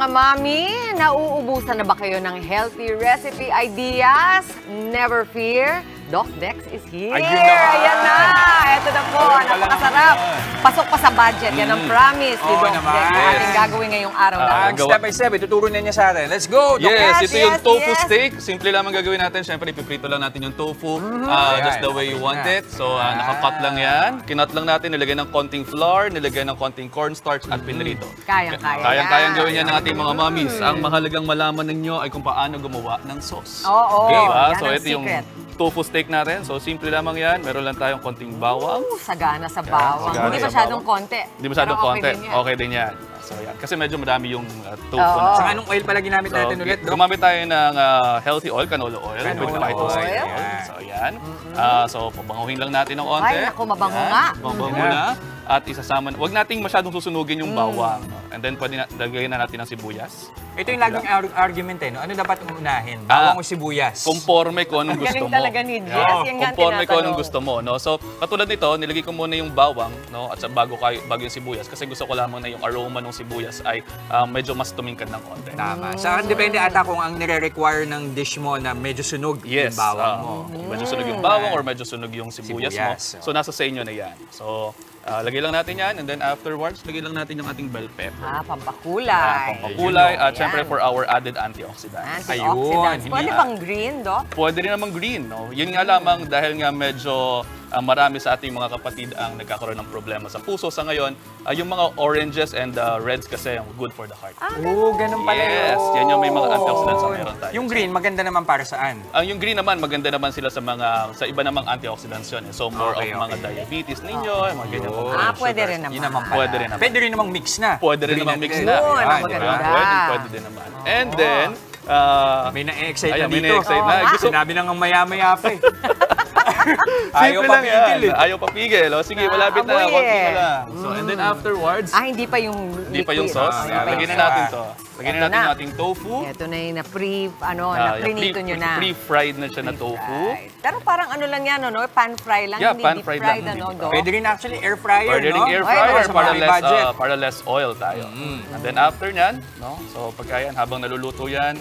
mga mami, nauubusan na ba kayo ng healthy recipe ideas? Never fear, Doc Dex is here. Ayun na. Ayan na. Ito na po. Napakasarap. Pasok pa sa budget. Yan ang promise ni Doc Dex. Yes. Ating gagawin ngayong araw na. Step by step, ituturo na niya sa atin. Let's go! Doc. Yes, ito yung tofu yes. steak. Simple lamang gagawin natin. Siyempre, ipiprito lang natin yung tofu. Just the way you want it. So, nakakat lang yan. Kinat lang natin. Nilagay ng konting flour, nilagay ng konting cornstarch at pinrito. Kayang-kaya Kayang-kayang yan. gawin yan ng ating mga mommies. Ang mahalagang malaman ninyo ay kung paano gumawa ng sauce. Oo. Diba? Yan So, ang ito yung secret. tofu steak natin. So, simple lamang yan. Meron lang tayong konting bawang. Sagana sa bawang. sagana Hindi sa masyadong bawang. konti. Hindi masyadong Pero konti. din yan. Okay din yan. So, yan. Kasi medyo madami yung tofu Oo. na. Saka anong oil pala ginamit natin ulit, Doc? Gumamit tayo ng healthy oil, canola oil. Canola with phytosterol. oil. So, yan. So, pabanguhin lang natin ng konti. Ay, naku, mabango Yan. nga. Mabango na. At isasama, wag nating masyadong susunugin yung bawang. And then, pwede na, lagyan na natin ng sibuyas. Ito yung laging argument eh, no? Ano dapat unahin? Bawang o sibuyas? Conforme ko anong gusto Galing mo. talaga ni Jess. Yan nga ang Conforme ko anong tinatanong. gusto mo, no? So, katulad nito, nilagay ko muna yung bawang, no? At sa bago yung sibuyas kasi gusto ko lamang na yung aroma ng sibuyas ay medyo mas tumingkad ng konti. Tama. Saka depende ata kung ang nire-require ng dish mo na medyo sunog Yes. yung bawang mo. Medyo sunog yung bawang or medyo sunog yung sibuyas mo. Sibuyas, So, nasa sa inyo na yan. So, lagay lang natin yan and then afterwards, lagay lang natin yung ating bell pepper. Pampakulay. Pampakulay at Ayan. syempre for our added antioxidants. Antioxidants. Ayun, Pwede hindi pang green, Doc? Pwede rin namang green, no? Yun nga lamang dahil nga medyo marami sa ating mga kapatid ang nagkakaroon ng problema sa puso sa ngayon. Yung mga oranges and reds kasi good for the heart. Oo, ganun pala Yes, yan yung may mga antioxidants na meron tayo. Yung green, maganda naman para saan? Yung green naman, maganda naman sila sa iba namang antioxidants yun. So more Okay, of mga okay. diabetes ninyo, mga ganyan mga Pwede sugars. rin naman. Yun naman pala. Pwede rin naman. Pwede rin namang mix na. Pwede rin Green namang at mix red. na. Yun, Ayan, maganda. diba? Pwede din naman. And then, May na-excite Ayan, na may dito. na-excite na. Gusto- Sinabi na ng maya-maya pa eh. Ayaw simple pa lang yan. pigil eh. Ayaw papigil. O, sige, malapit na. Amoy Konti eh. na lang. So, and then afterwards, Hindi pa yung hindi pa yung liquid. sauce. Hindi pa Lagyan yung na natin to. Lagyan na Ito natin na. yung ating tofu. Ito na yung na-prinito nyo na. Pre-fried na siya na tofu. Right. Pero parang ano lang yan, no? Pan-fry lang, Yeah, hindi pan-fried deep-fried, lang, ano, hindi Doc? Pwede rin actually air fryer, Pwede no? ring air Ay, fryer sa para mga may budget. less oil tayo. And then after nyan, no? So pagka yan, habang naluluto yan,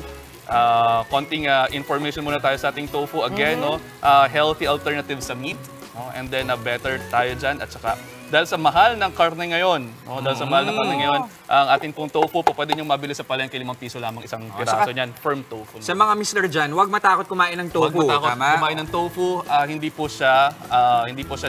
konting information muna tayo sa ating tofu. Again, no? Healthy alternative sa meat. No? And then better tayo dyan. At saka, dahil sa mahal ng karne ngayon, no? Dahil sa mahal ng karne ngayon, ang ating pong tofu, pwede nyo mabili sa palengke 5 piso lamang isang piraso saka- niyan. Firm tofu. Sa mga Mr. Dyan, huwag matakot kumain ng Huwag tofu. matakot Tama? kumain ng tofu, hindi po siya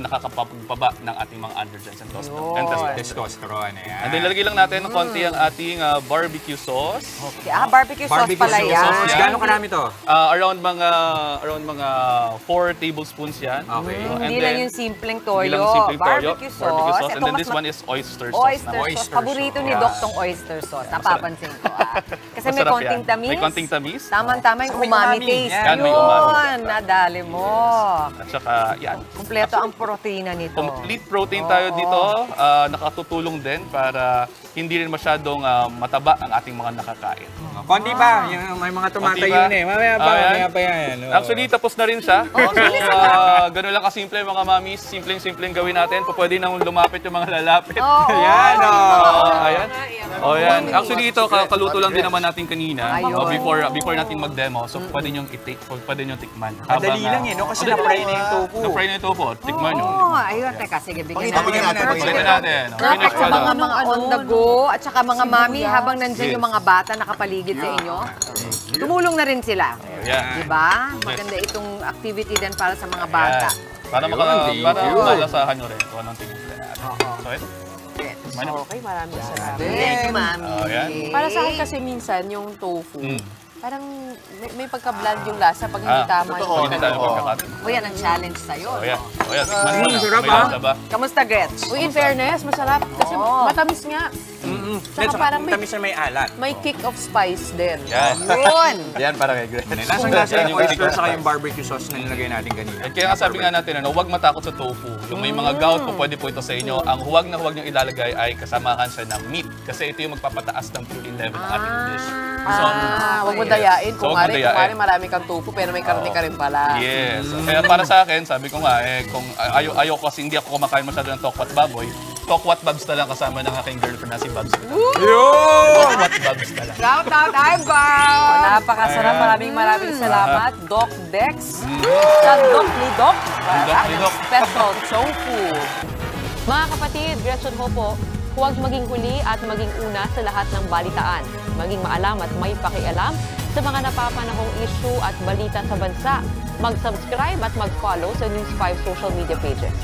nakakapagpaba ng ating mga androgens and testosterone. Testosterone. Ayan. And then lalagay lang natin ng konti ang ating barbecue sauce. Okay. Barbecue sauce Barbecue pala sauce. yan. yan. Gano'ng karami to? Around mga 4 tablespoons yan. Okay. And Hindi then, lang yung simpleng toyo. hindi lang yung simpleng toyo, Barbecue sauce. And Ito then mas this one is oyster sauce. oyster na. sauce. Oyster Paborito ni sauce. Doc tong oyster sauce. Napapansin ko. Kasi may Masarap konting yan. tamis. May konting tamis. Tama-tama yung So, may umami umami. taste. Yan, may umami. Yun, nadali mo. At saka, yan. Kumpleto ang protina nito. Complete protein tayo dito. Nakatutulong din para hindi rin masyadong mataba ang ating mga nakakain. Konti pa. Yung, may mga tumatayo na eh. Mamaya pa, Ayan. mamaya pa yan. Oo. Actually, tapos na rin siya. So, ganun lang kasimple mga mamis. Simpleng-simpleng gawin natin. Pwede nang lumapit yung mga lalapit. Yan, oh. Ayan. Oh, yan. Actually, ito kaluto lang din naman natin kanina Ayun. before natin mag-demo. So, pwede nyo tikman. Madali lang eh, no? Kasi na-fry na yung tofu. Na-fry na yung tofu. Tikman nyo. Oh, ayun. Teka, sige, bigyan natin. Pakita natin. Perfect sa mga on the go at saka mga mami habang nandyan Yes. yung mga bata nakapaligid sa inyo. Tumulong na rin sila. Yeah. Diba? Maganda itong activity din para sa mga bata. Para malasahan nyo rin kung anong tingin nila natin. So, ito. Okay, maraming salamat. Thank you, mami. Oh, yan. Para sa akin kasi minsan yung tofu, parang may pagka-bland yung lasa pag hindi Ah, tama Pag yung hindi tayo pagkakatin. O yan ang challenge sa'yo. Oh, yan. Oh, yan. Tikman mo na. sarap, May ah. lasa ba? Kamusta, Gretch? Uy, in fairness, masarap. Kasi matamis nga. Saka parang may, tamis na may alat. may kick of spice din. Yan. Yun. Yan para kay Greg. Lasang-lasa Yan yung yung oyster kick. saka yung barbecue sauce na nilagay natin kanina. Kaya nga sabi nga natin, huwag matakot sa tofu. Yung may mga gout po, pwede po ito sa inyo. Ang huwag na huwag nyo ilalagay ay kasamahan siya ng meat. Kasi ito yung magpapataas ng protein level ng ating dish. So, Huwag mo dayain. So, huwag mo dayain. Kung marami kang tofu, pero may karne ka rin pala. yes. Kaya para sa akin, sabi ko nga, kung ayaw kasi hindi ako kumakain masyado ng tokwat baboy, Kokwat Babs na lang kasama ng aking girlfriend na si Babs. Yun! Kokwat Babs na lang. Shout out, Ivan! Napakasarap. Maraming salamat, Doc Dex. Sa Doc ni Doc. Doc ni Doc. Special tofu. Mga kapatid, Gretchen Ho po, huwag maging huli at maging una sa lahat ng balitaan. Maging maalam at may pakialam sa mga napapanahong issue at balita sa bansa. Mag-subscribe at mag-follow sa News 5 social media pages.